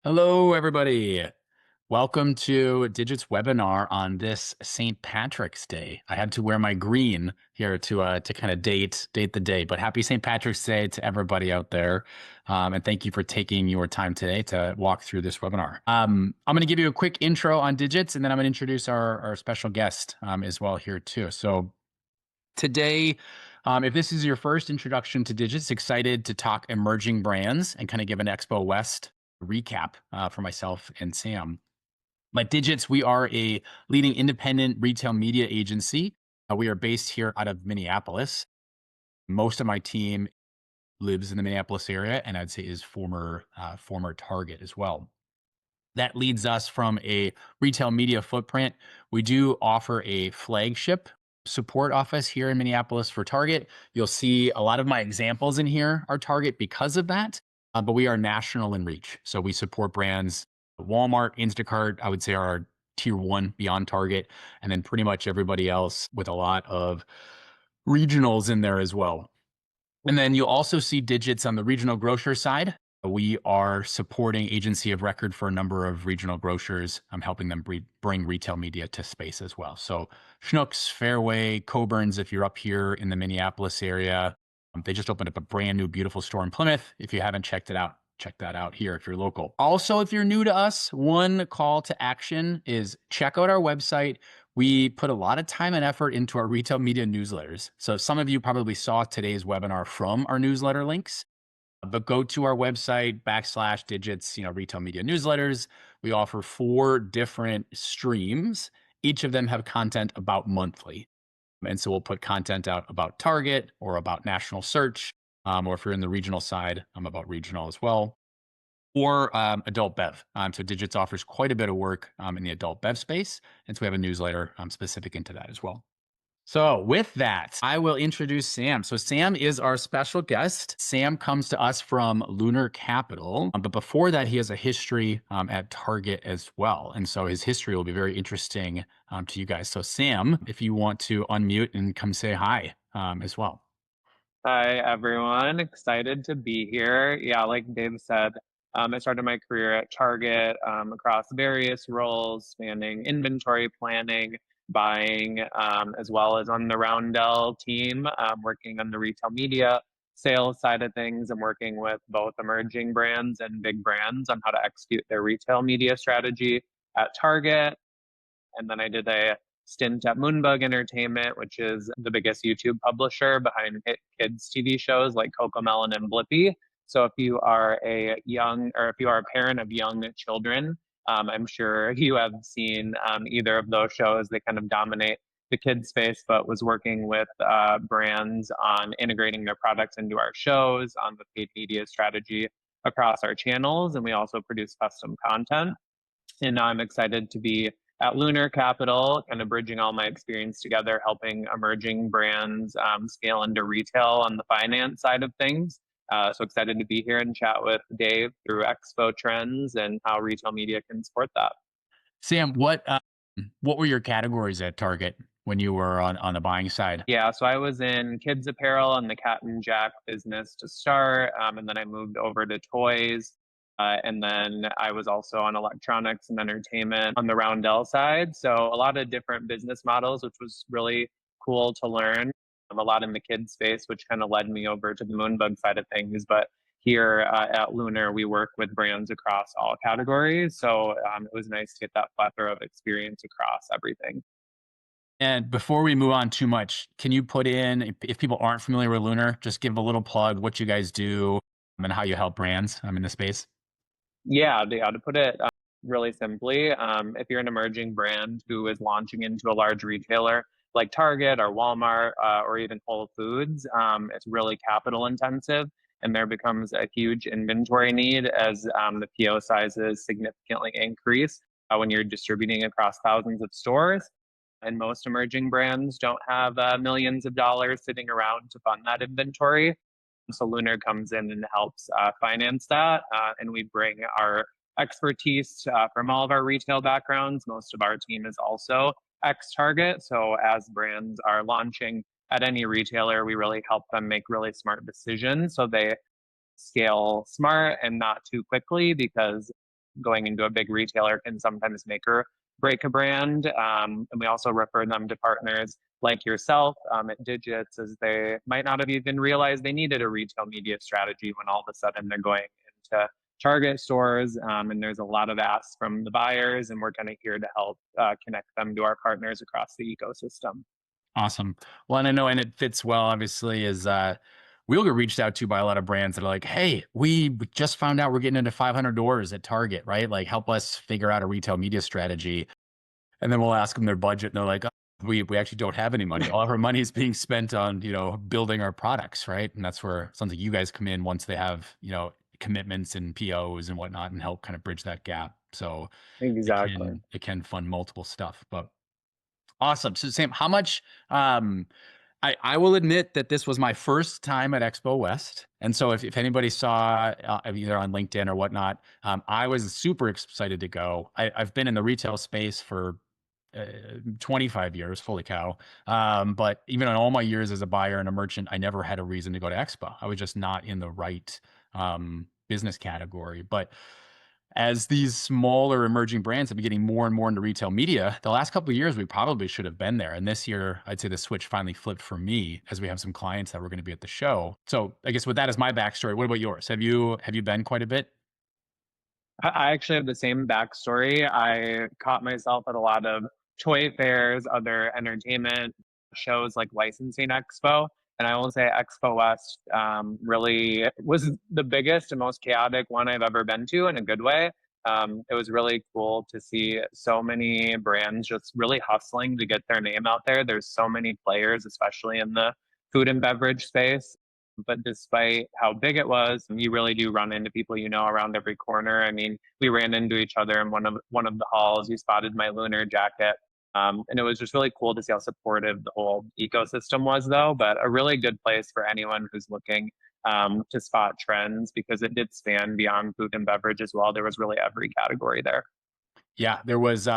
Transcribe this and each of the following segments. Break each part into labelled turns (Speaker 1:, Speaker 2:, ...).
Speaker 1: Hello, everybody. Welcome to Digit's webinar on this St. Patrick's Day. I had to wear my green here to kind of date the day. But happy St. Patrick's Day to everybody out there, and thank you for taking your time today to walk through this webinar. I'm going to give you a quick intro on Digits, and then I'm going to introduce our special guest as well here too. So today, if this is your first introduction to Digits, excited to talk emerging brands and kind of give an Expo West recap for myself and Sam. At Digits, we are a leading independent retail media agency. We are based here out of Minneapolis. Most of my team lives in the Minneapolis area, and I'd say is former Target as well. That leads us from a retail media footprint. We do offer a flagship support office here in Minneapolis for Target. You'll see a lot of my examples in here are Target because of that, but we are national in reach. So we support brands Walmart, Instacart, I would say are our tier one beyond Target, and then pretty much everybody else with a lot of regionals in there as well. And then you'll also see Digits on the regional grocer side. We are supporting agency of record for a number of regional grocers. I'm helping them bring retail media to space as well. So Schnucks, Fairway, Coburn's, if you're up here in the Minneapolis area, they just opened up a brand new beautiful store in Plymouth. If you haven't checked it out, check that out here if you're local. Also, if you're new to us, one call to action is check out our website. We put a lot of time and effort into our retail media newsletters. So some of you probably saw today's webinar from our newsletter links, but go to our website /digits, retail media newsletters. We offer 4 different streams. Each of them have content about monthly. And so we'll put content out about Target or about national search, or if you're in the regional side, I'm about regional as well, or adult bev. So Digits offers quite a bit of work in the adult bev space. And so we have a newsletter specific into that as well. So with that, I will introduce Sam. So Sam is our special guest. Sam comes to us from Lunr Capital, but before that, he has a history at Target as well. And so his history will be very interesting to you guys. So Sam, if you want to unmute and come say hi as well.
Speaker 2: Hi, everyone. Excited to be here. Yeah, like Dave said, I started my career at Target across various roles spanning inventory planning, buying, as well as on the Roundel team, working on the retail media sales side of things and working with both emerging brands and big brands on how to execute their retail media strategy at Target. And then I did a stint at Moonbug Entertainment, which is the biggest YouTube publisher behind hit kids TV shows like Cocomelon and Blippi. So if you are if you are a parent of young children, I'm sure you have seen either of those shows. They kind of dominate the kids space, but was working with brands on integrating their products into our shows, on the paid media strategy across our channels, and we also produce custom content. And now I'm excited to be at Lunr Capital, kind of bridging all my experience together, helping emerging brands scale into retail on the finance side of things. So excited to be here and chat with Dave through Expo trends and how retail media can support that.
Speaker 1: Sam, what were your categories at Target when you were on the buying side?
Speaker 2: Yeah, so I was in kids apparel and the Cat and Jack business to start, and then I moved over to toys, and then I was also on electronics and entertainment on the Roundel side. So a lot of different business models, which was really cool to learn. A lot in the kids space, which kind of led me over to the Moonbug side of things. But here at Lunr, we work with brands across all categories. So it was nice to get that plethora of experience across everything.
Speaker 1: And before we move on too much, can you put in, if people aren't familiar with Lunr, just give a little plug what you guys do and how you help brands in the space?
Speaker 2: Yeah, to put it really simply, if you're an emerging brand who is launching into a large retailer like Target or Walmart or even Whole Foods, it's really capital intensive, and there becomes a huge inventory need as the PO sizes significantly increase when you're distributing across thousands of stores. And most emerging brands don't have millions of dollars sitting around to fund that inventory. So Lunr comes in and helps finance that, and we bring our expertise from all of our retail backgrounds. Most of our team is also ex-Target, so as brands are launching at any retailer, we really help them make really smart decisions so they scale smart and not too quickly because going into a big retailer can sometimes make or break a brand. And we also refer them to partners like yourself at Digits, as they might not have even realized they needed a retail media strategy when all of a sudden they're going into Target stores, and there's a lot of asks from the buyers, and we're kind of here to help connect them to our partners across the ecosystem.
Speaker 1: Awesome. Well, and I know, and it fits well, obviously, is we'll get reached out to by a lot of brands that are like, hey, we just found out we're getting into 500 doors at Target, right? Like, help us figure out a retail media strategy. And then we'll ask them their budget, and they're like, oh, we actually don't have any money. All of our money is being spent on, building our products, right? And that's where it sounds like you guys come in once they have, commitments and POs and whatnot, and help kind of bridge that gap. So it
Speaker 2: Exactly.
Speaker 1: can it can fund multiple stuff. But awesome. So Sam, how much um I will admit that this was my first time at Expo West. And so if anybody saw either on LinkedIn or whatnot, I was super excited to go. I've been in the retail space for 25 years, holy cow. But even in all my years as a buyer and a merchant, I never had a reason to go to Expo. I was just not in the right business category. But as these smaller emerging brands have been getting more and more into retail media, the last couple of years we probably should have been there. And this year, I'd say the switch finally flipped for me as we have some clients that were going to be at the show. So I guess with that as my backstory, what about yours? Have you been quite a bit?
Speaker 2: I actually have the same backstory. I caught myself at a lot of toy fairs, other entertainment shows like Licensing Expo. And I will say Expo West really was the biggest and most chaotic one I've ever been to in a good way. It was really cool to see so many brands just really hustling to get their name out there. There's so many players, especially in the food and beverage space. But despite how big it was, you really do run into people you know around every corner. I mean, we ran into each other in one of the halls. You spotted my Lunr jacket. And it was just really cool to see how supportive the whole ecosystem was, though. But a really good place for anyone who's looking to spot trends, because it did span beyond food and beverage as well. There was really every category there.
Speaker 1: Yeah, there was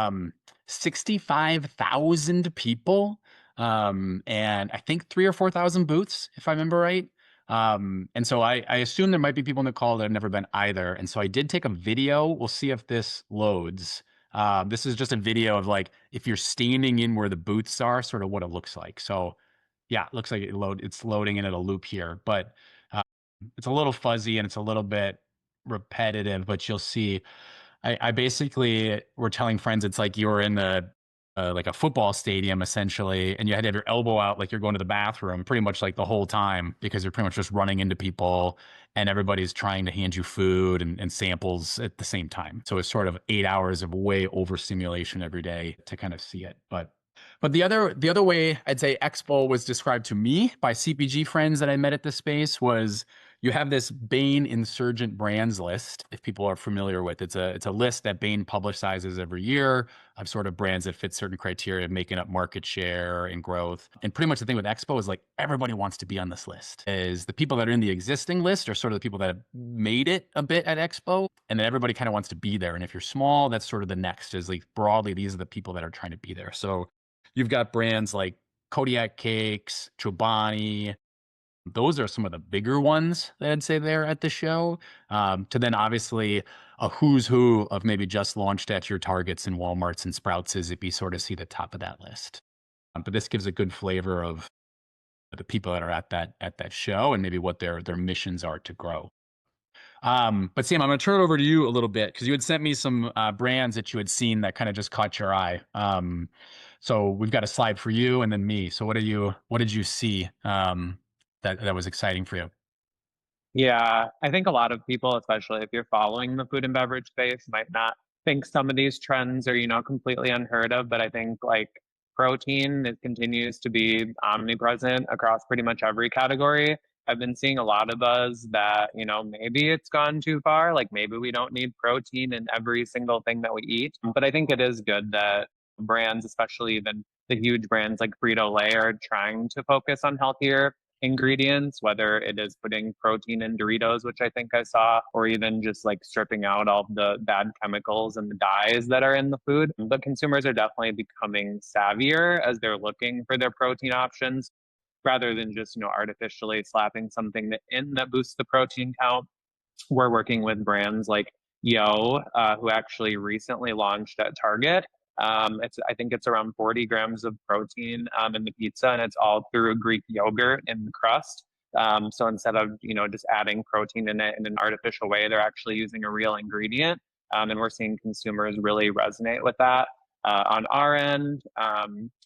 Speaker 1: 65,000 people, and I think 3 or 4 thousand booths, if I remember right. And so I assume there might be people in the call that have never been either. And so I did take a video. We'll see if this loads. This is just a video of like if you're standing in where the booths are, sort of what it looks like. So yeah, it looks like it's loading in at a loop here, but uh, it's a little fuzzy and it's a little bit repetitive, but you'll see. I basically were telling friends it's like you were in the like a football stadium essentially, and you had to have your elbow out like you're going to the bathroom pretty much like the whole time because you're pretty much just running into people and everybody's trying to hand you food and samples at the same time. So it's sort of 8 hours of way overstimulation every day to kind of see it. But the other way I'd say Expo was described to me by CPG friends that I met at the space was you have this Bain Insurgent Brands list, if people are familiar with. It's a list that Bain publicizes every year of sort of brands that fit certain criteria of making up market share and growth. And pretty much the thing with Expo is like everybody wants to be on this list. Is the people that are in the existing list are sort of the people that have made it a bit at Expo, and then everybody kind of wants to be there. And if you're small, that's sort of the next. Is like broadly, these are the people that are trying to be there. So you've got brands like Kodiak Cakes, Chobani. Those are some of the bigger ones that I'd say there at the show. To then obviously a who's who of maybe just launched at your Targets and Walmarts and Sprouts is if you sort of see the top of that list. But this gives a good flavor of the people that are at that show and maybe what their missions are to grow. But Sam, I'm going to turn it over to you a little bit because you had sent me some brands that you had seen that kind of just caught your eye. So we've got a slide for you and then me. So what did you see that was exciting for you?
Speaker 2: Yeah, I think a lot of people, especially if you're following the food and beverage space, might not think some of these trends are, completely unheard of. But I think like protein, it continues to be omnipresent across pretty much every category. I've been seeing a lot of buzz that, maybe it's gone too far. Like maybe we don't need protein in every single thing that we eat. But I think it is good that brands, especially even the huge brands like Frito-Lay, are trying to focus on healthier ingredients, whether it is putting protein in Doritos, which I think I saw, or even just like stripping out all the bad chemicals and the dyes that are in the food. But consumers are definitely becoming savvier as they're looking for their protein options rather than just, artificially slapping something in that boosts the protein count. We're working with brands like who actually recently launched at Target. I think it's around 40 grams of protein in the pizza, and it's all through Greek yogurt in the crust. So instead of just adding protein in it in an artificial way, they're actually using a real ingredient, and we're seeing consumers really resonate with that. On our end,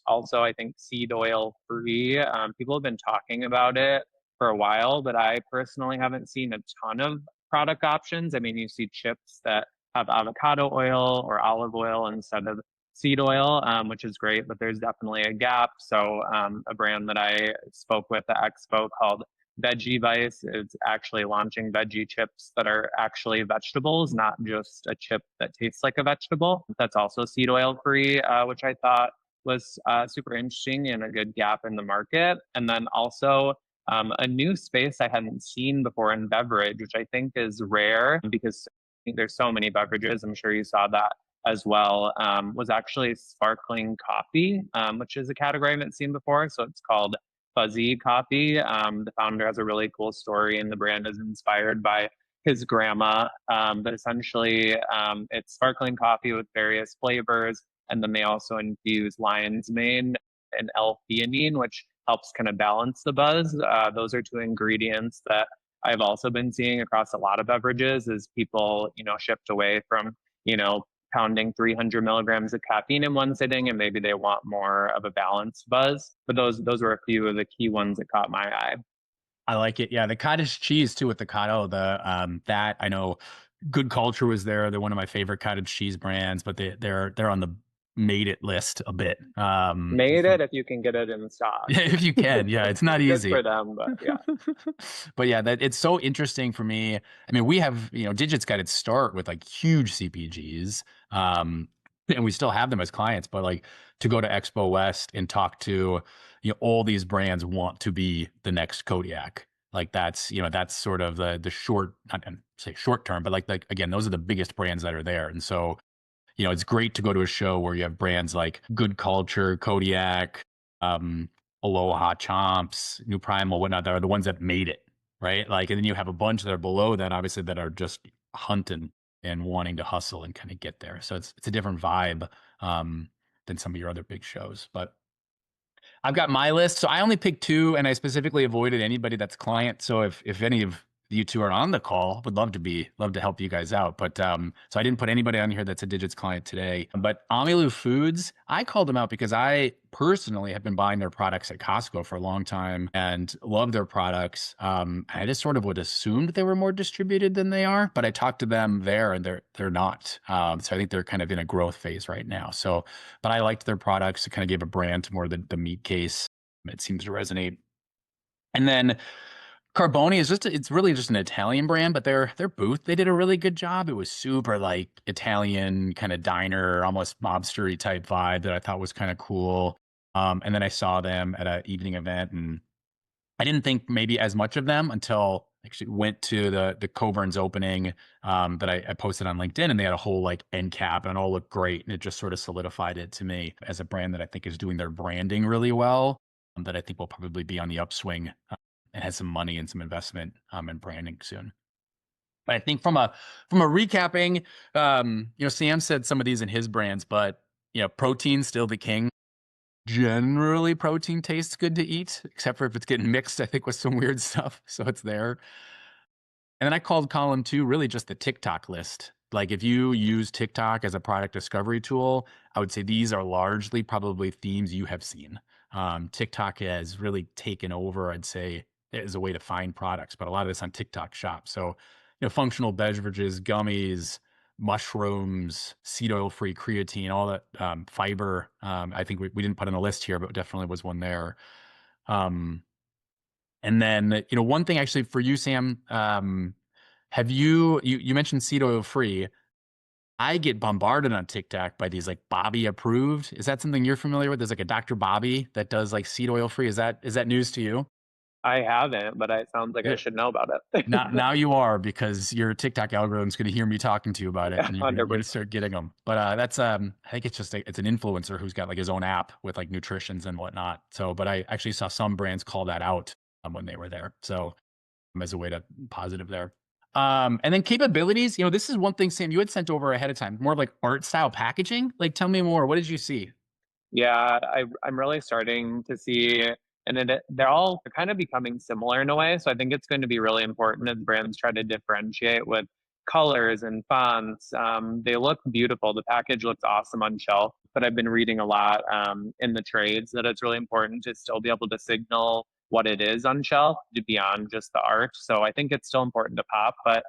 Speaker 2: also I think seed oil free. People have been talking about it for a while, but I personally haven't seen a ton of product options. I mean, you see chips that have avocado oil or olive oil instead of seed oil, which is great, but there's definitely a gap. So, a brand that I spoke with at Expo called Veggie Vice is actually launching veggie chips that are actually vegetables, not just a chip that tastes like a vegetable. That's also seed oil free, which I thought was super interesting and a good gap in the market. And then also a new space I hadn't seen before in beverage, which I think is rare because I think there's so many beverages. I'm sure you saw that as well, was actually sparkling coffee, which is a category I haven't seen before. So it's called Fuzzy Coffee. The founder has a really cool story, and the brand is inspired by his grandma. But essentially, it's sparkling coffee with various flavors, and then they also infuse lion's mane and L-theanine, which helps kind of balance the buzz. Those are two ingredients that I've also been seeing across a lot of beverages as people, shift away from, you know, pounding 300 milligrams of caffeine in one sitting, and maybe they want more of a balanced buzz. But those were a few of the key ones that caught my eye.
Speaker 1: I like it. Yeah, the cottage cheese too with the Cotto. That I know, Good Culture was there. They're one of my favorite cottage cheese brands, but they're on the made it list a bit.
Speaker 2: Made it if you can get it in stock.
Speaker 1: Yeah, if you can. Yeah, it's not
Speaker 2: Good
Speaker 1: easy.
Speaker 2: for them, but yeah.
Speaker 1: But yeah, that it's so interesting for me. I mean, we have, Digits got its start with like huge CPGs. And we still have them as clients, but like to go to Expo West and talk to, all these brands want to be the next Kodiak. Like that's sort of the short, not gonna say short term, but like again, those are the biggest brands that are there. And so it's great to go to a show where you have brands like Good Culture, Kodiak, um, Aloha Chomps, New Primal, whatnot, that are the ones that made it, right? Like, and then you have a bunch that are below that, obviously, that are just hunting and wanting to hustle and kind of get there. So it's a different vibe than some of your other big shows. But I've got my list. So I only picked two, and I specifically avoided anybody that's client. So if any of you two are on the call, would love to help you guys out. But so I didn't put anybody on here that's a Digits client today. But Amilu Foods, I called them out because I personally have been buying their products at Costco for a long time and love their products. I just sort of would assumed they were more distributed than they are, but I talked to them there and they're not. So I think they're kind of in a growth phase right now. So, but I liked their products. It kind of gave a brand to more the meat case. It seems to resonate. And then Carboni is it's really just an Italian brand, but their booth, they did a really good job. It was super like Italian kind of diner, almost mobstery type vibe that I thought was kind of cool. And then I saw them at an evening event, and I didn't think maybe as much of them until I actually went to the Coburn's opening that I posted on LinkedIn, and they had a whole like end cap and it all looked great, and it just sort of solidified it to me as a brand that I think is doing their branding really well, that I think will probably be on the upswing and has some money and some investment in branding soon. But I think from a recapping, Sam said some of these in his brands, but protein's still the king. Generally, protein tastes good to eat, except for if it's getting mixed, I think, with some weird stuff. So it's there. And then I called column two really just the TikTok list. Like if you use TikTok as a product discovery tool, I would say these are largely probably themes you have seen. TikTok has really taken over, I'd say, as a way to find products, but a lot of this on TikTok Shop. So, functional beverages, gummies, mushrooms, seed oil free creatine, all that fiber. I think we didn't put on the list here, but definitely was one there. And then, one thing actually for you, Sam, have you mentioned seed oil free? I get bombarded on TikTok by these like Bobby approved. Is that something you're familiar with? There's like a Dr. Bobby that does like seed oil free. Is that news to you?
Speaker 2: I haven't, but it sounds like I
Speaker 1: Yeah.
Speaker 2: should know about it.
Speaker 1: Now you are, because your TikTok algorithm is going to hear me talking to you about it,
Speaker 2: Yeah,
Speaker 1: and you're going to
Speaker 2: 100%.
Speaker 1: start getting them. But that's I think it's just it's an influencer who's got like his own app with like nutritions and whatnot. So, but I actually saw some brands call that out when they were there. So as a way to positive there. And then capabilities, this is one thing, Sam, you had sent over ahead of time, more like art style packaging. Like, tell me more. What did you see?
Speaker 2: Yeah, I'm really starting to see, and they're kind of becoming similar in a way. So I think it's going to be really important as brands try to differentiate with colors and fonts. They look beautiful. The package looks awesome on shelf, but I've been reading a lot in the trades that it's really important to still be able to signal what it is on shelf beyond just the art. So I think it's still important to pop, but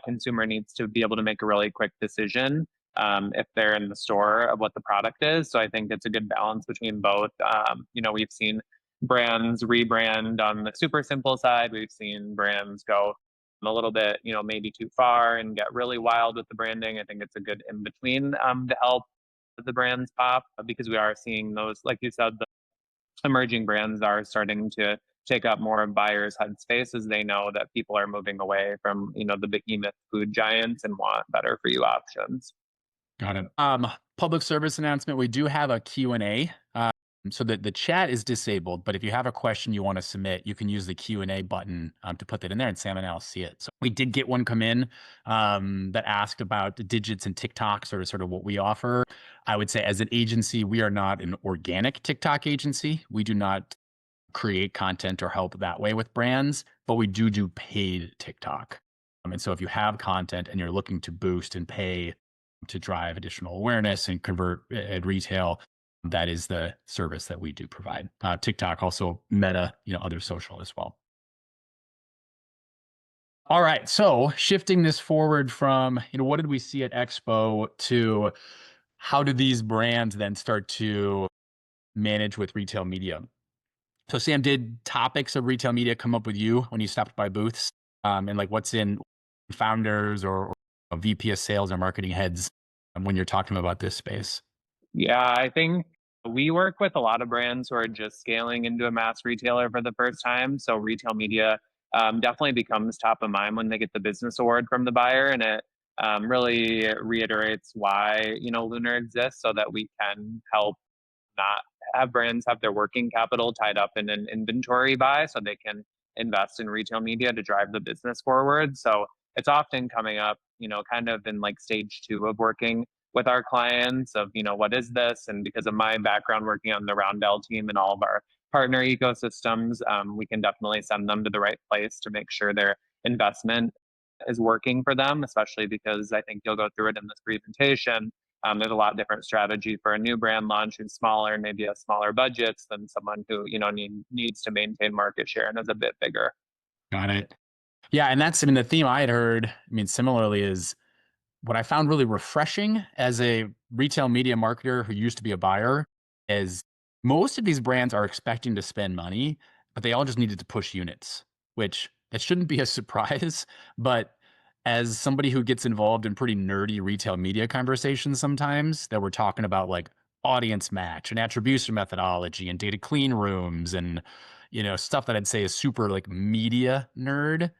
Speaker 2: consumer needs to be able to make a really quick decision if they're in the store of what the product is. So I think it's a good balance between both. We've seen brands rebrand on the super simple side. We've seen brands go a little bit, maybe too far and get really wild with the branding. I think it's a good in between to help the brands pop because we are seeing those, like you said, the emerging brands are starting to take up more of buyers' headspace as they know that people are moving away from, the behemoth food giants and want better for you options.
Speaker 1: Got it. Public service announcement. We do have a Q&A. So the chat is disabled, but if you have a question you want to submit, you can use the Q&A button to put that in there, and Sam and I'll see it. So we did get one come in that asked about the digits and TikTok, sort of what we offer. I would say as an agency, we are not an organic TikTok agency. We do not create content or help that way with brands, but we do paid TikTok. And so if you have content and you're looking to boost and pay to drive additional awareness and convert at retail, that is the service that we do provide. TikTok, also Meta, other social as well. All right, so shifting this forward from, what did we see at Expo to how do these brands then start to manage with retail media? So Sam, did topics of retail media come up with you when you stopped by booths? And like what's in founders or VP of sales or marketing heads when you're talking about this space?
Speaker 2: Yeah, I think we work with a lot of brands who are just scaling into a mass retailer for the first time. So retail media definitely becomes top of mind when they get the business award from the buyer, and it really reiterates why Lunr exists so that we can help not have brands have their working capital tied up in an inventory buy so they can invest in retail media to drive the business forward. So it's often coming up, kind of in like stage two of working with our clients of, what is this? And because of my background working on the Roundel team and all of our partner ecosystems, we can definitely send them to the right place to make sure their investment is working for them, especially because I think you'll go through it in this presentation. There's a lot different strategy for a new brand launch who's smaller, maybe has smaller budgets than someone who needs to maintain market share and is a bit bigger.
Speaker 1: Got it. Yeah, and that's, the theme I had heard, similarly is what I found really refreshing as a retail media marketer who used to be a buyer is most of these brands are expecting to spend money, but they all just needed to push units, which it shouldn't be a surprise. But as somebody who gets involved in pretty nerdy retail media conversations sometimes that we're talking about like audience match and attribution methodology and data clean rooms and stuff that I'd say is super like media nerd,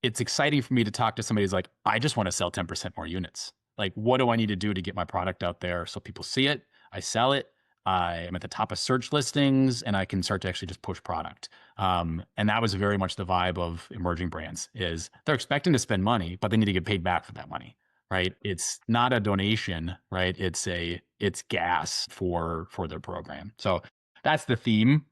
Speaker 1: it's exciting for me to talk to somebody who's like, I just want to sell 10% more units. Like, what do I need to do to get my product out there so people see it? I sell it. I am at the top of search listings and I can start to actually just push product. And that was very much the vibe of emerging brands is they're expecting to spend money, but they need to get paid back for that money, right? It's not a donation, right? It's gas for their program. So that's the theme,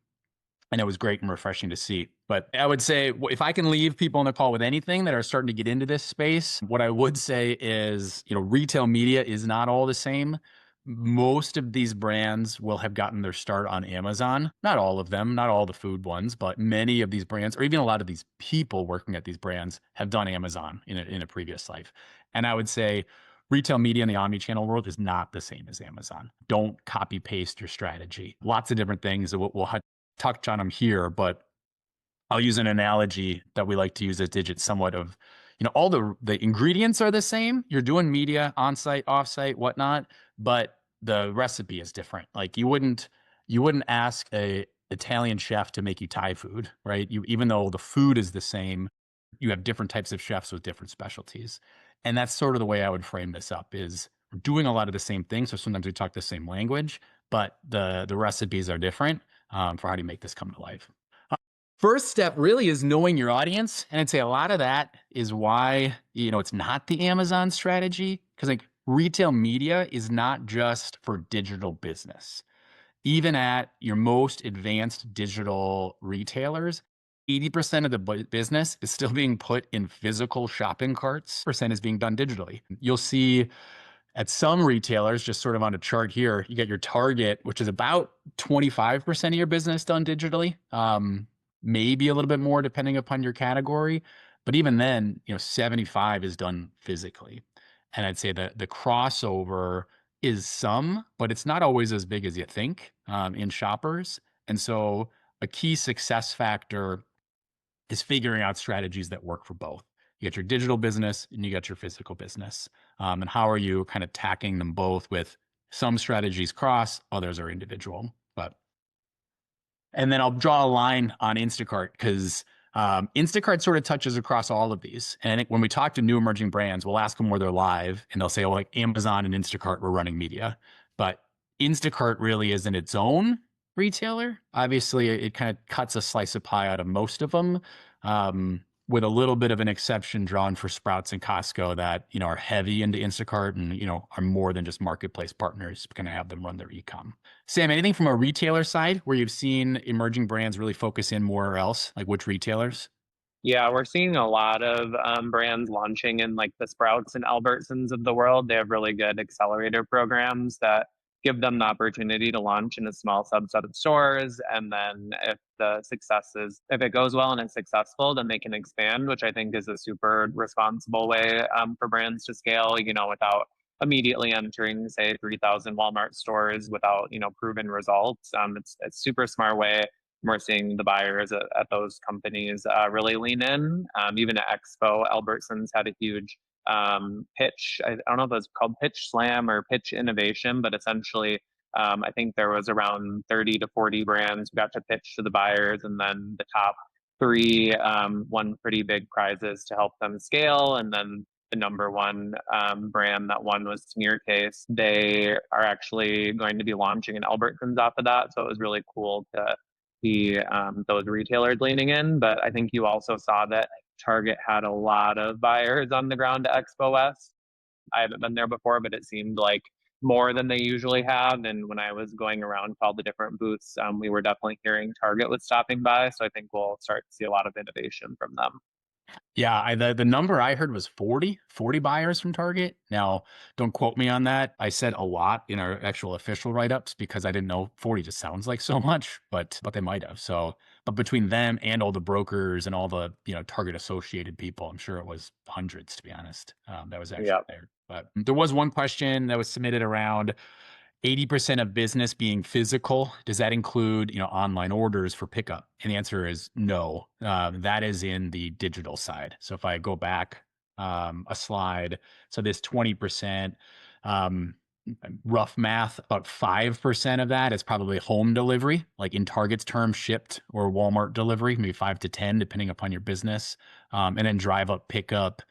Speaker 1: and it was great and refreshing to see. But I would say if I can leave people on the call with anything that are starting to get into this space, what I would say is, retail media is not all the same. Most of these brands will have gotten their start on Amazon. Not all of them, not all the food ones, but many of these brands, or even a lot of these people working at these brands, have done Amazon in a previous life. And I would say retail media in the omnichannel world is not the same as Amazon. Don't copy paste your strategy. Lots of different things that we'll touch on them here, but I'll use an analogy that we like to use at Digit somewhat of, all the ingredients are the same. You're doing media on-site, off-site, whatnot, but the recipe is different. Like you wouldn't ask a Italian chef to make you Thai food, right? Even though the food is the same, you have different types of chefs with different specialties. And that's sort of the way I would frame this up is we're doing a lot of the same things. So sometimes we talk the same language, but the recipes are different for how do you make this come to life. First step really is knowing your audience. And I'd say a lot of that is why, it's not the Amazon strategy. Because like retail media is not just for digital business. Even at your most advanced digital retailers, 80% of the business is still being put in physical shopping carts. Percent is being done digitally. You'll see at some retailers, just sort of on a chart here, you get your Target, which is about 25% of your business done digitally, maybe a little bit more depending upon your category. But even then, 75 is done physically. And I'd say that the crossover is some, but it's not always as big as you think in shoppers. And so a key success factor is figuring out strategies that work for both. You got your digital business and you got your physical business. And how are you kind of tacking them both with some strategies cross, others are individual. But and then I'll draw a line on Instacart because Instacart sort of touches across all of these. And I think when we talk to new emerging brands, we'll ask them where they're live and they'll say, oh, like Amazon and Instacart were running media. But Instacart really isn't its own retailer. Obviously, it kind of cuts a slice of pie out of most of them, with a little bit of an exception drawn for Sprouts and Costco that, are heavy into Instacart and, are more than just marketplace partners, going to have them run their e-com. Sam, anything from a retailer side where you've seen emerging brands really focus in more or else, like which retailers?
Speaker 2: Yeah, we're seeing a lot of brands launching in like the Sprouts and Albertsons of the world. They have really good accelerator programs that give them the opportunity to launch in a small subset of stores. And then if it goes well and it's successful, then they can expand, which I think is a super responsible way for brands to scale, without immediately entering, say, 3,000 Walmart stores without, proven results. It's super smart way. We're seeing the buyers at those companies really lean in. Even at Expo, Albertsons had a huge pitch. I don't know if it was called Pitch Slam or Pitch Innovation, but essentially, I think there was around 30 to 40 brands who got to pitch to the buyers, and then the top three won pretty big prizes to help them scale. And then the number one brand that won was Smearcase. They are actually going to be launching an Albertsons off of that, so it was really cool to see those retailers leaning in. But I think you also saw that Target had a lot of buyers on the ground at Expo West. I haven't been there before, but it seemed like more than they usually have. And when I was going around to all the different booths, we were definitely hearing Target was stopping by. So I think we'll start to see a lot of innovation from them.
Speaker 1: Yeah, the number I heard was 40 buyers from Target. Now, don't quote me on that. I said a lot in our actual official write-ups because I didn't know 40 just sounds like so much, but they might have. So, but between them and all the brokers and all the, Target associated people, I'm sure it was hundreds, to be honest. That was actually
Speaker 2: Yeah.
Speaker 1: there. But there was one question that was submitted around 80% of business being physical. Does that include, online orders for pickup? And the answer is no. That is in the digital side. So if I go back a slide, so this 20%, um, rough math, about 5% of that is probably home delivery, like in Target's term, shipped or Walmart delivery, maybe 5 to 10, depending upon your business. And then drive up pickup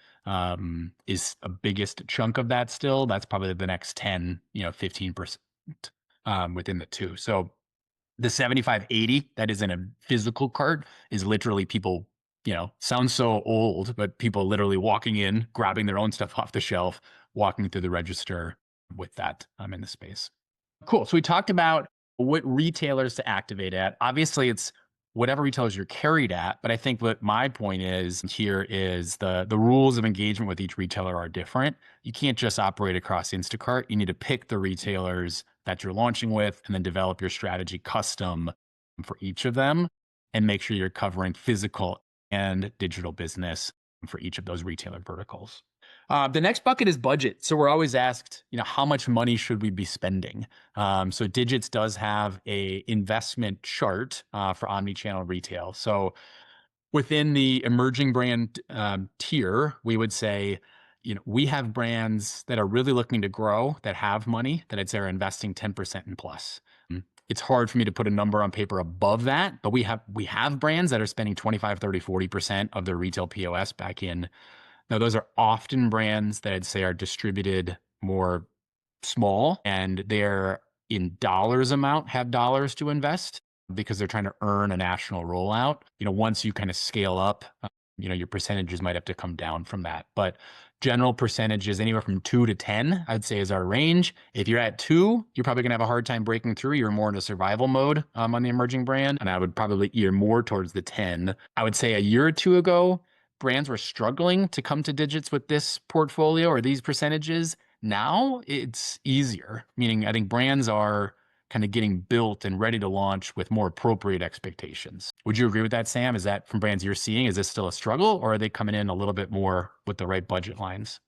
Speaker 1: is a biggest chunk of that still. That's probably the next 10, 15% within the two. So the 75/80 that is in a physical cart is literally people, sounds so old, but people literally walking in, grabbing their own stuff off the shelf, walking through the register with that in the space. Cool. So we talked about what retailers to activate at. Obviously, it's whatever retailers you're carried at. But I think what my point is here is the rules of engagement with each retailer are different. You can't just operate across Instacart. You need to pick the retailers that you're launching with and then develop your strategy custom for each of them and make sure you're covering physical and digital business for each of those retailer verticals. The next bucket is budget. So we're always asked, how much money should we be spending? So Digits does have a investment chart for omnichannel retail. So within the emerging brand tier, we would say, we have brands that are really looking to grow that have money that I'd say are investing 10% and plus. It's hard for me to put a number on paper above that, but we have brands that are spending 25, 30, 40% of their retail POS back in. Now, those are often brands that I'd say are distributed more small and they're in dollars amount, have dollars to invest. because they're trying to earn a national rollout. Once you kind of scale up, your percentages might have to come down from that. But general percentages anywhere from 2 to 10, I'd say is our range. If you're at 2, you're probably gonna have a hard time breaking through. You're more in a survival mode on the emerging brand, and I would probably ear more towards the 10. I would say a year or two ago, brands were struggling to come to digits with this portfolio or these percentages. Now it's easier, meaning I think brands are kind of getting built and ready to launch with more appropriate expectations. Would you agree with that, Sam? Is that from brands you're seeing? Is this still a struggle, or are they coming in a little bit more with the right budget lines?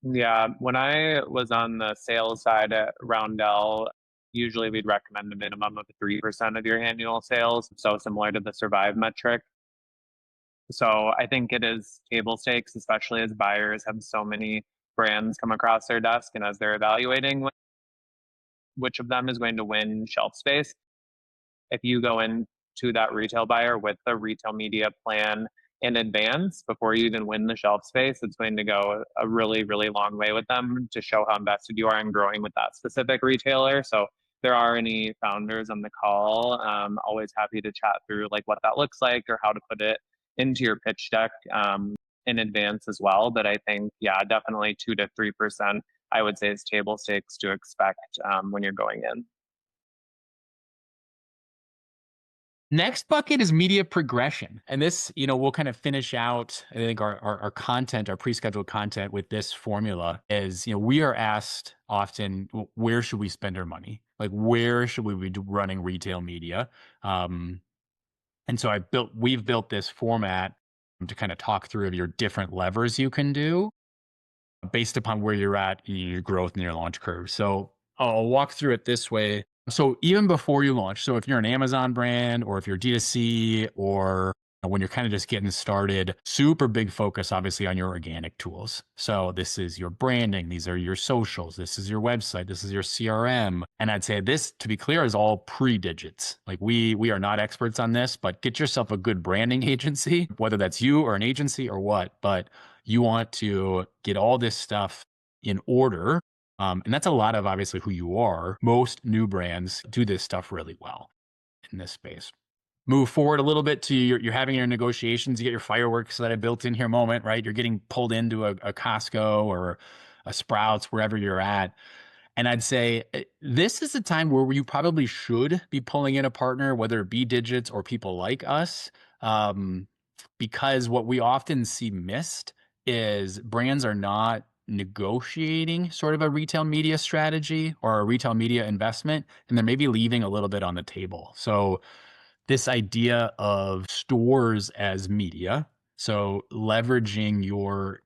Speaker 2: Yeah, when I was on the sales side at Roundel, usually we'd recommend a minimum of 3% of your annual sales, so similar to the Survive metric. So I think it is table stakes, especially as buyers have so many brands come across their desk and as they're evaluating which of them is going to win shelf space. If you go into that retail buyer with the retail media plan in advance before you even win the shelf space, it's going to go a really, really long way with them to show how invested you are in growing with that specific retailer. So if there are any founders on the call, always happy to chat through like what that looks like or how to put it into your pitch deck in advance as well. But I think, yeah, definitely 2 to 3%, I would say is table stakes to expect when you're going in.
Speaker 1: Next bucket is media progression. And this, we'll kind of finish out, I think, our content, our pre-scheduled content with this formula is, we are asked often, where should we spend our money? Like, where should we be running retail media? Um, and so we've built this format to kind of talk through your different levers you can do based upon where you're at in your growth and your launch curve. So I'll walk through it this way. So even before you launch, so if you're an Amazon brand or if you're D2C or when you're kind of just getting started, super big focus obviously on your organic tools. So this is your branding, these are your socials, this is your website, this is your CRM. And I'd say this, to be clear, is all pre-digits. Like we are not experts on this, but get yourself a good branding agency, whether that's you or an agency or what, but you want to get all this stuff in order. And that's a lot of obviously who you are. Most new brands do this stuff really well in this space. Move forward a little bit to you're having your negotiations. You get your fireworks that I built in here moment, right? You're getting pulled into a Costco or a Sprouts, wherever you're at. And I'd say this is a time where you probably should be pulling in a partner, whether it be digits or people like us, um, because what we often see missed is brands are not negotiating sort of a retail media strategy or a retail media investment, and they're maybe leaving a little bit on the table. So this idea of stores as media, so leveraging your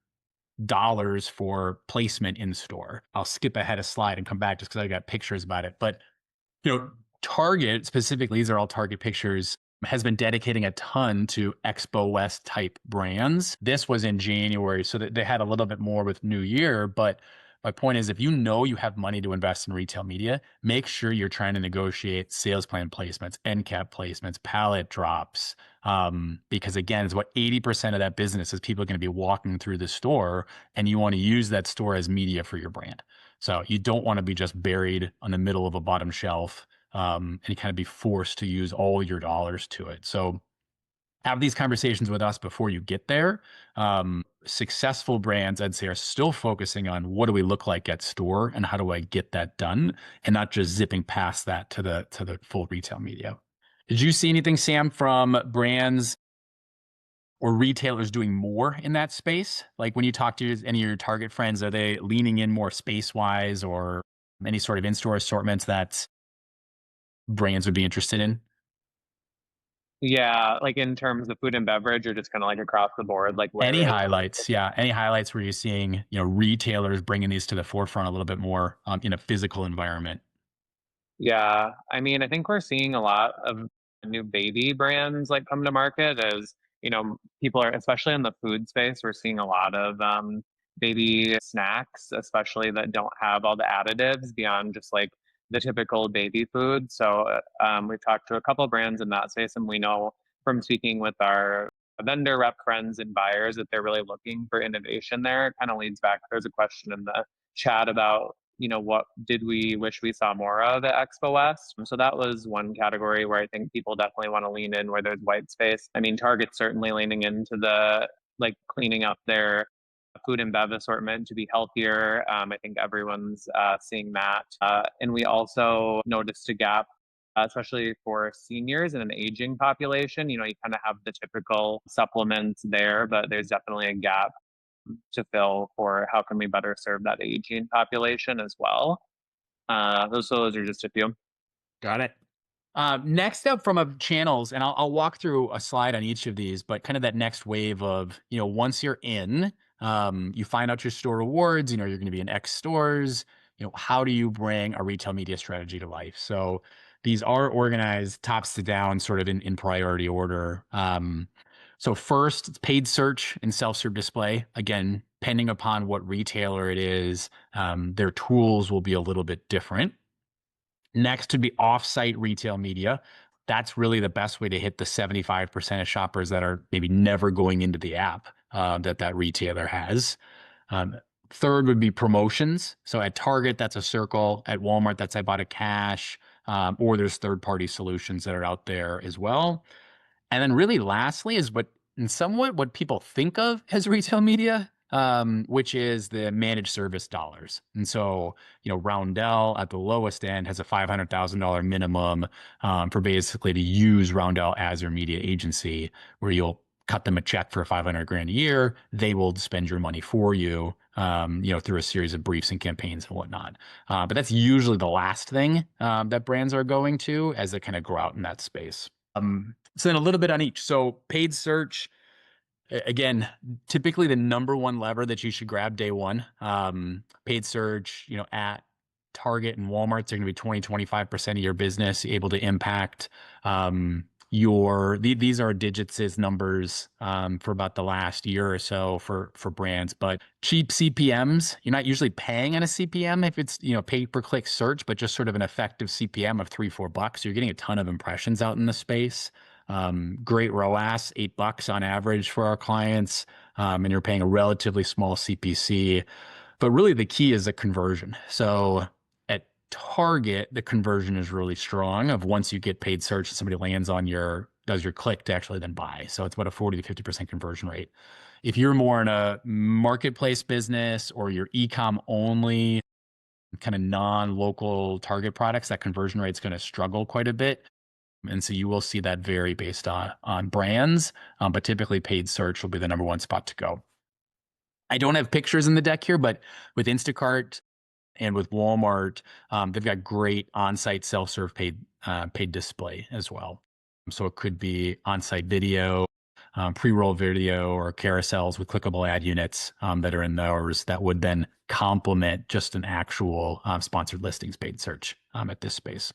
Speaker 1: dollars for placement in store. I'll skip ahead a slide and come back just because I got pictures about it. But you know, Target specifically, these are all Target pictures, has been dedicating a ton to Expo West type brands. This was in January, so that they had a little bit more with New Year. But my point is, if you know you have money to invest in retail media, make sure you're trying to negotiate sales plan placements, end cap placements, pallet drops. Because again, it's what 80% of that business is people are going to be walking through the store, and you want to use that store as media for your brand. So you don't want to be just buried on the middle of a bottom shelf and you kind of be forced to use all your dollars to it. So have these conversations with us before you get there. Successful brands, I'd say, are still focusing on what do we look like at store and how do I get that done, and not just zipping past that to the full retail media. Did you see anything, Sam, from brands or retailers doing more in that space? Like when you talk to any of your target friends, are they leaning in more space wise or any sort of in-store assortments that brands would be interested in?
Speaker 2: Yeah, like in terms of food and beverage or just kind of like across the board, like
Speaker 1: Any
Speaker 2: where
Speaker 1: highlights? Yeah, any highlights where you're seeing, retailers bringing these to the forefront a little bit more in a physical environment?
Speaker 2: yeah, I mean, I think we're seeing a lot of new baby brands like come to market as, people are, especially in the food space, we're seeing a lot of baby snacks, especially that don't have all the additives beyond just like the typical baby food. So we've talked to a couple brands in that space, and we know from speaking with our vendor rep friends and buyers that they're really looking for innovation there. It kind of leads back. There's a question in the chat about what did we wish we saw more of at Expo West? So that was one category where I think people definitely want to lean in where there's white space. I mean, Target's certainly leaning into the like cleaning up their food and bev assortment to be healthier. I think everyone's seeing that. And we also noticed a gap, especially for seniors and an aging population. You kind of have the typical supplements there, but there's definitely a gap to fill for how can we better serve that aging population as well. Those are just a few.
Speaker 1: Got it. Next up from a channels, and I'll walk through a slide on each of these, but kind of that next wave of, once you're in, you find out your store rewards, you're going to be in X stores, how do you bring a retail media strategy to life? So these are organized tops to down, sort of in priority order. So first, it's paid search and self-serve display. Again, depending upon what retailer it is, their tools will be a little bit different. Next would be offsite retail media. That's really the best way to hit the 75% of shoppers that are maybe never going into the app that retailer has. Third would be promotions. So at Target, that's a circle. At Walmart, that's I bought a cash. Or there's third-party solutions that are out there as well. And then really lastly is what people think of as retail media, which is the managed service dollars. And so, Roundel at the lowest end has a $500,000 minimum for basically to use Roundel as their media agency, where you'll cut them a check for 500 grand a year. They will spend your money for you, through a series of briefs and campaigns and whatnot. But that's usually the last thing that brands are going to as they kind of grow out in that space. So then a little bit on each. So paid search, again, typically the number one lever that you should grab day one. Paid search, at Target and Walmart, they're going to be 20-25% of your business able to impact these are Digits' numbers for about the last year or so for brands, but cheap CPMs, you're not usually paying on a CPM if it's, pay per click search, but just sort of an effective CPM of $3-4. You're getting a ton of impressions out in the space. Great ROAS, $8 on average for our clients. And you're paying a relatively small CPC, but really the key is the conversion. So at Target, the conversion is really strong of once you get paid search, somebody does your click to actually then buy. So it's about a 40-50% conversion rate. If you're more in a marketplace business or you're e-com only, kind of non-local Target products, that conversion rate is going to struggle quite a bit. And so you will see that vary based on brands, but typically paid search will be the number one spot to go. I don't have pictures in the deck here, but with Instacart and with Walmart, they've got great on-site self-serve paid display as well. So it could be on-site video, pre-roll video, or carousels with clickable ad units that are in those that would then complement just an actual sponsored listings paid search at this space.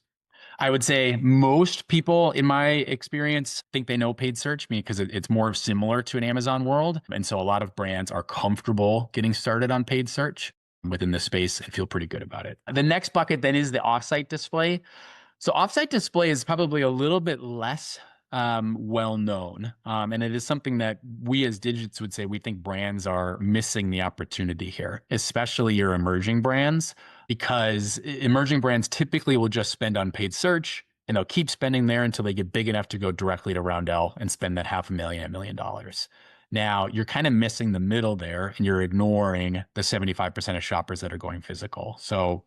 Speaker 1: I would say most people, in my experience, think they know paid search because it's more similar to an Amazon world. And so a lot of brands are comfortable getting started on paid search within this space and feel pretty good about it. The next bucket then is the offsite display. So offsite display is probably a little bit less well known. And it is something that we as Digits would say we think brands are missing the opportunity here, especially your emerging brands, because emerging brands typically will just spend on paid search and they'll keep spending there until they get big enough to go directly to Roundel and spend that $500,000, $1 million. Now, you're kind of missing the middle there and you're ignoring the 75% of shoppers that are going physical. So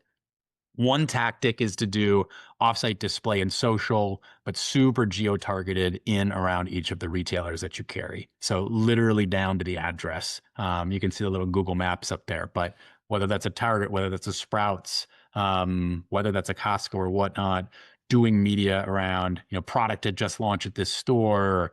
Speaker 1: one tactic is to do offsite display and social, but super geo-targeted in around each of the retailers that you carry. So literally down to the address. You can see the little Google Maps up there, but whether that's a Target, whether that's a Sprouts, whether that's a Costco or whatnot, doing media around, product that just launched at this store.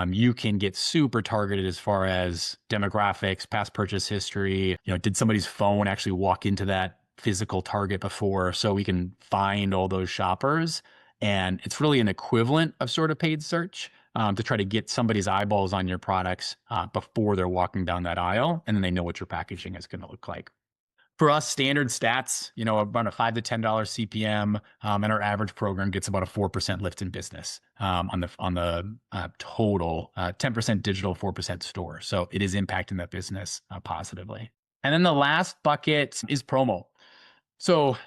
Speaker 1: You can get super targeted as far as demographics, past purchase history. Did somebody's phone actually walk into that physical Target before, so we can find all those shoppers. And it's really an equivalent of sort of paid search to try to get somebody's eyeballs on your products before they're walking down that aisle, and then they know what your packaging is going to look like. For us, standard stats, about a $5 to $10 CPM, and our average program gets about a 4% lift in business on the total 10% digital, 4% store. So it is impacting that business positively. And then the last bucket is promo. So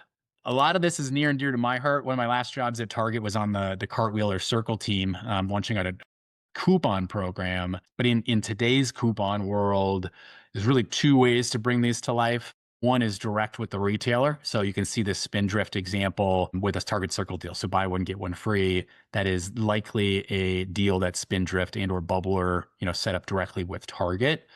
Speaker 1: a lot of this is near and dear to my heart. One of my last jobs at Target was on the cartwheel or circle team, launching out a coupon program. But in today's coupon world, there's really two ways to bring these to life. One is direct with the retailer. So you can see this Spindrift example with a Target Circle deal. So buy one, get one free. That is likely a deal that Spindrift and or Bubbler, set up directly with Target.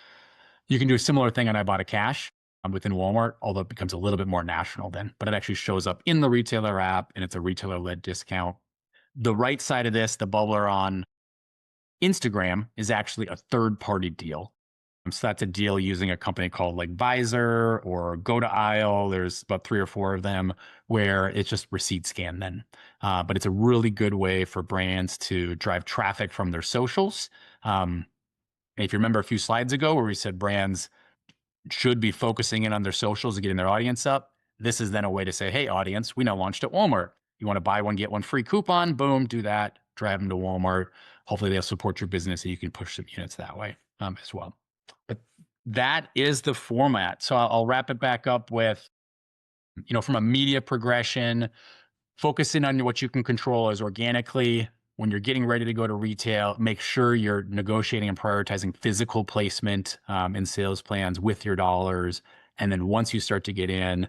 Speaker 1: You can do a similar thing on I Bought a Cash within Walmart, although it becomes a little bit more national then, but it actually shows up in the retailer app and it's a retailer led discount. The right side of this, the bubbler on Instagram, is actually a third party deal. So that's a deal using a company called like Visor or Go to Aisle. There's about three or four of them where it's just receipt scan then. But it's a really good way for brands to drive traffic from their socials. If you remember a few slides ago where we said brands should be focusing in on their socials and getting their audience up, this is then a way to say, hey, audience, we now launched at Walmart. You want to buy one, get one free coupon? Boom, do that. Drive them to Walmart. Hopefully they'll support your business and you can push some units that way as well. But that is the format. So I'll wrap it back up with, from a media progression, focusing on what you can control as organically. When you're getting ready to go to retail, make sure you're negotiating and prioritizing physical placement and sales plans with your dollars. And then once you start to get in,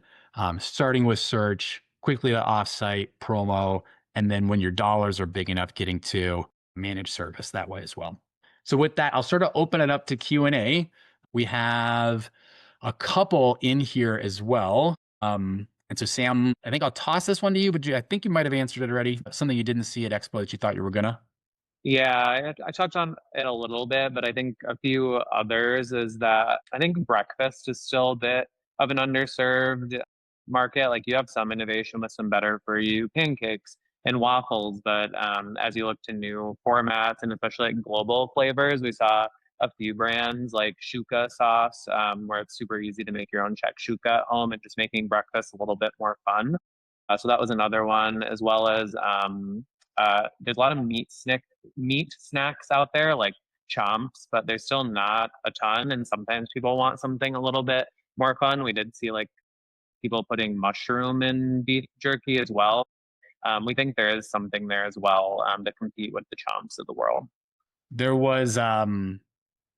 Speaker 1: starting with search, quickly to offsite, promo, and then when your dollars are big enough, getting to managed service that way as well. So with that, I'll sort of open it up to Q&A. We have a couple in here as well. And so, Sam, I think I'll toss this one to you, but I think you might have answered it already. Something you didn't see at Expo that you thought you were gonna.
Speaker 2: Yeah, I touched on it a little bit, but I think a few others is that I think breakfast is still a bit of an underserved market. Like you have some innovation with some better for you pancakes and waffles, but as you look to new formats and especially like global flavors, we saw a few brands like Shuka sauce, where it's super easy to make your own shakshuka at home and just making breakfast a little bit more fun. So that was another one, as well as there's a lot of meat snacks out there like chomps, but there's still not a ton. And sometimes people want something a little bit more fun. We did see like people putting mushroom in beef jerky as well. We think there is something there as well to compete with the chomps of the world.
Speaker 1: There was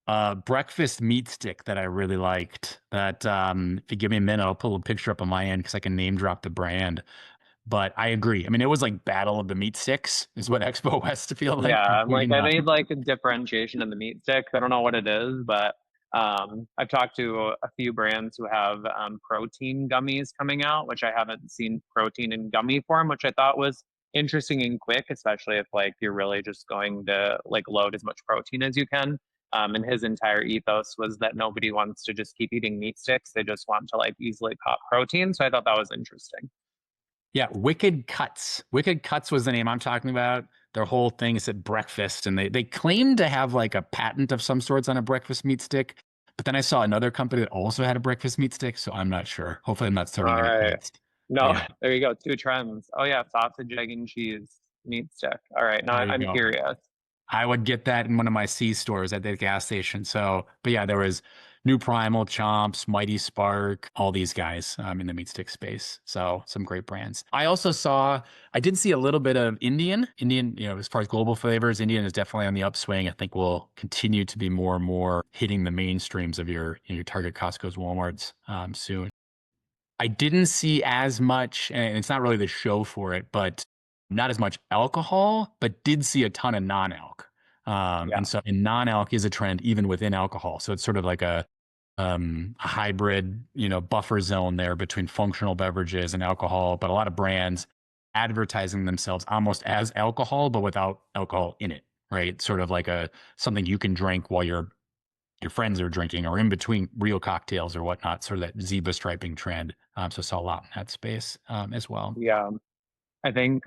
Speaker 1: a breakfast meat stick that I really liked. That if you give me a minute, I'll pull a picture up on my end because I can name drop the brand. But I agree. I mean, it was like Battle of the Meat Sticks is what Expo West feel like
Speaker 2: Yeah, like
Speaker 1: between.
Speaker 2: I made like a differentiation in the meat sticks. I don't know what it is, but I've talked to a few brands who have protein gummies coming out, which I haven't seen protein in gummy form, which I thought was interesting and quick, especially if like you're really just going to like load as much protein as you can. And his entire ethos was that nobody wants to just keep eating meat sticks; they just want to like easily pop protein. So I thought that was interesting.
Speaker 1: Yeah, Wicked Cuts. Wicked Cuts was the name I'm talking about. Their whole thing is at breakfast, and they claimed to have like a patent of some sorts on a breakfast meat stick. But then I saw another company that also had a breakfast meat stick, so I'm not sure. Hopefully, I'm not starting
Speaker 2: All
Speaker 1: any
Speaker 2: right.
Speaker 1: fights. But
Speaker 2: No,
Speaker 1: yeah,
Speaker 2: there you go. Two trends. Oh yeah, sausage, egg, and cheese meat stick. All right. Now
Speaker 1: there you
Speaker 2: I'm
Speaker 1: go.
Speaker 2: curious.
Speaker 1: I would get that in one of my C stores at the gas station. So, but yeah, there was New Primal, Chomps, Mighty Spark, all these guys in the meat stick space. So some great brands. I did see a little bit of Indian, as far as global flavors, Indian is definitely on the upswing. I think will continue to be more and more hitting the mainstreams of your Target, Costco's, Walmart's soon. I didn't see as much, and it's not really the show for it, but not as much alcohol, but did see a ton of non-alc.
Speaker 2: Yeah.
Speaker 1: And so, and non-alc is a trend even within alcohol. So it's sort of like a hybrid, buffer zone there between functional beverages and alcohol. But a lot of brands advertising themselves almost as alcohol, but without alcohol in it, right? Sort of like something you can drink while your friends are drinking or in between real cocktails or whatnot, sort of that zebra striping trend. So saw a lot in that space as well.
Speaker 2: Yeah. I think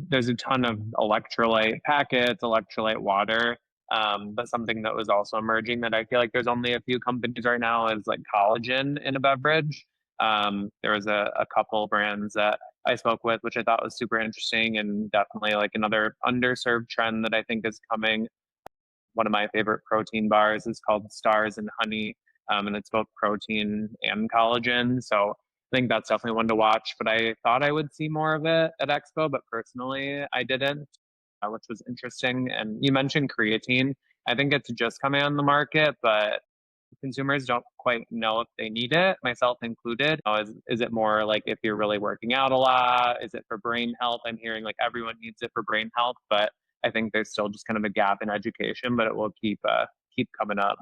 Speaker 2: there's a ton of electrolyte packets, electrolyte water. But something that was also emerging that I feel like there's only a few companies right now is like collagen in a beverage. There was a couple brands that I spoke with, which I thought was super interesting and definitely like another underserved trend that I think is coming. One of my favorite protein bars is called Stars and Honey, and it's both protein and collagen. So I think that's definitely one to watch, but I thought I would see more of it at Expo, but personally I didn't, which was interesting. And you mentioned creatine. I think it's just coming on the market, but consumers don't quite know if they need it, myself included. Is it more like if you're really working out a lot? Is it for brain health? I'm hearing like everyone needs it for brain health, but I think there's still just kind of a gap in education, but it will keep coming up.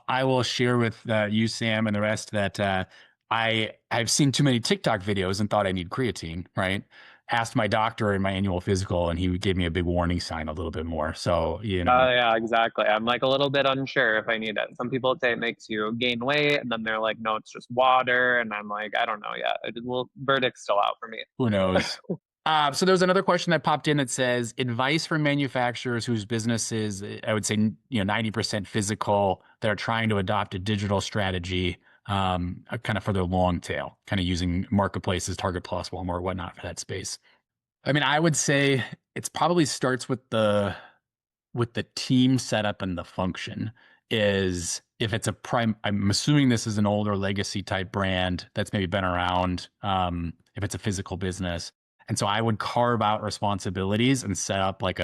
Speaker 1: I will share with you, Sam, and the rest that I've seen too many TikTok videos and thought I need creatine. Right? Asked my doctor in my annual physical, and he gave me a big warning sign a little bit more. So
Speaker 2: Yeah, exactly. I'm like a little bit unsure if I need it. Some people say it makes you gain weight, and then they're like, no, it's just water. And I'm like, I don't know yet. Well, verdict's still out for me.
Speaker 1: who knows? So there's another question that popped in that says advice for manufacturers whose business is, I would say, 90% physical that are trying to adopt a digital strategy, kind of for their long tail, kind of using marketplaces, Target Plus, Walmart, whatnot for that space. I mean, I would say it's probably starts with the team setup and the function. Is if it's a prime, I'm assuming this is an older legacy type brand that's maybe been around, if it's a physical business. And so I would carve out responsibilities and set up like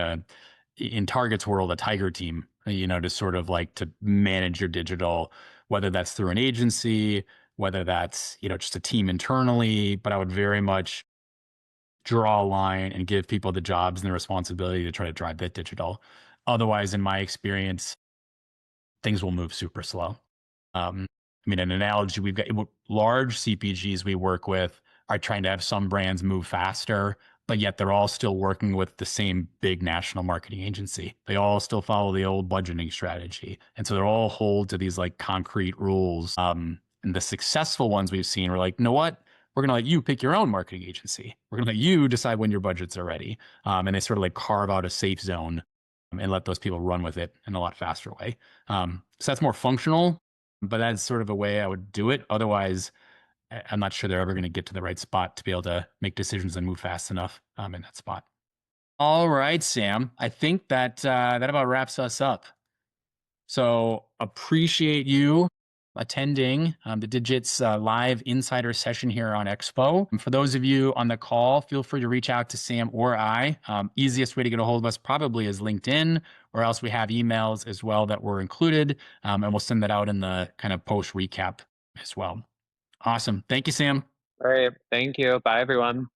Speaker 1: in Target's world, a tiger team, to sort of like to manage your digital, whether that's through an agency, whether that's, just a team internally. But I would very much draw a line and give people the jobs and the responsibility to try to drive that digital. Otherwise, in my experience, things will move super slow. I mean, an analogy, we've got large CPGs we work with are trying to have some brands move faster, but yet they're all still working with the same big national marketing agency. They all still follow the old budgeting strategy. And so they're all hold to these like concrete rules. And the successful ones we've seen are like, you know what? We're going to let you pick your own marketing agency. We're going to let you decide when your budgets are ready. And they sort of like carve out a safe zone and let those people run with it in a lot faster way. So that's more functional, but that's sort of a way I would do it. Otherwise, I'm not sure they're ever going to get to the right spot to be able to make decisions and move fast enough in that spot. All right, Sam. I think that about wraps us up. So appreciate you attending the Digits live insider session here on Expo. And for those of you on the call, feel free to reach out to Sam or I. Easiest way to get a hold of us probably is LinkedIn, or else we have emails as well that were included, and we'll send that out in the kind of post recap as well. Awesome. Thank you, Sam.
Speaker 2: All right. Thank you. Bye, everyone.